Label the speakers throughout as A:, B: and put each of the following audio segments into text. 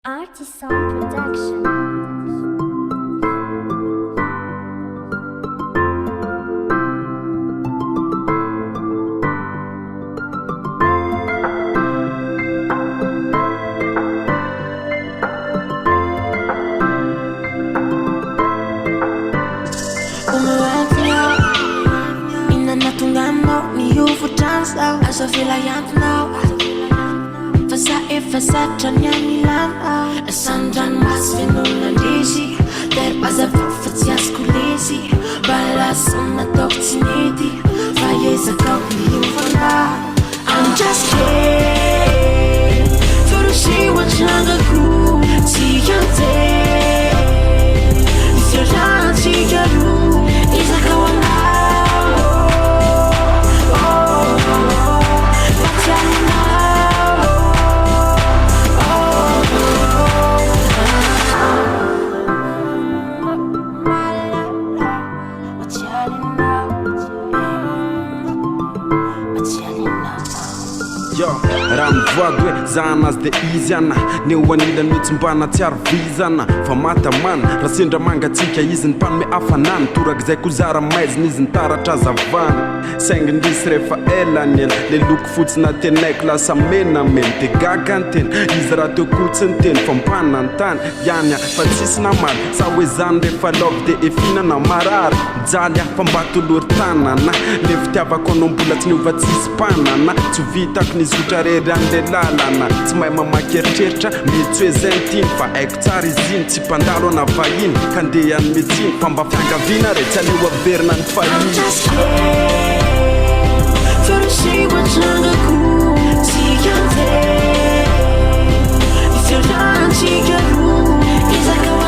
A: Artisan Production.
B: As I feel I am now Fasatra nianilana Sandran mas venona lezi Der bazava tsy azoko lezy Balasana ataoko tsy mety Fa ezakao miovana I'm just scared Torosiwa trangako Tsy ante Ifiarana roa Ezakao anao
C: raha mivoady hoe zahanazy de izy ana neo anilany hoe tsy mbana tsiaro vizana fa matamana raha sendra mangatsika izy ny mpanome afanany torak'izay ko zara maizina izy ny taratra azavana sainginisy rehefa elany ela le loko fotsy natenaiko lasa menamena de gaga ny tena izy raha teo kolotsy ny teny fa mpanina ny tany ianya fa tsisy namary sa hoe zany rehefa laovy de efinana marary jaly fa mbatolory tanana le fitiavako anao mbola tsy niova tsisy mpanana tsy vitako nizotra rery an'le lalana tsy mahay mamaky eritreritra mety hoe zay ny tiny fa haiko tsara izy iny tsy mpandalo ana vahiny ka ndeha any metsiny fa mba fiangaviana re tsy aleo averina ny fahiny
B: Torosiwa trangako Tsy ante Ifiarana roa Ezakao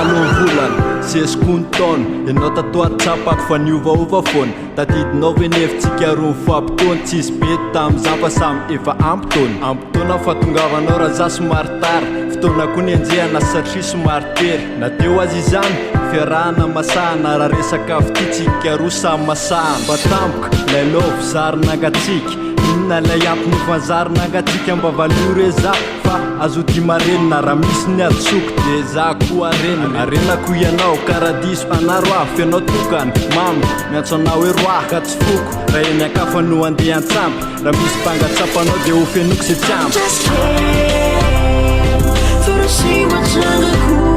B: anao
D: volana sesiko ny taona ianao tatoary tsapako fa niovaova foana tadidinao venefitsika roa mifampitony tsisy be tam'izany fa samy efa ampitona fahatongavanao raha za somary tara fotoana koa ny anjehana satria somary tery na teo azy izany fiarahana masahana raha resaka fititsika roa samy masahana mba tampoka lailovy zarinangatsika inona lay ampy ny fanzarinangatsika mba valore za fa azo dimarenina raha misy ny atsoko de za koa arenako ianao karadiso anaro afy ianao tokany mamy miantso anao hoe roa ka tsy foko raha eny akafa no andeha antsampy raha misy mpangatsapanao de ho fenoko se tsy ampy
B: Torosiwa trangako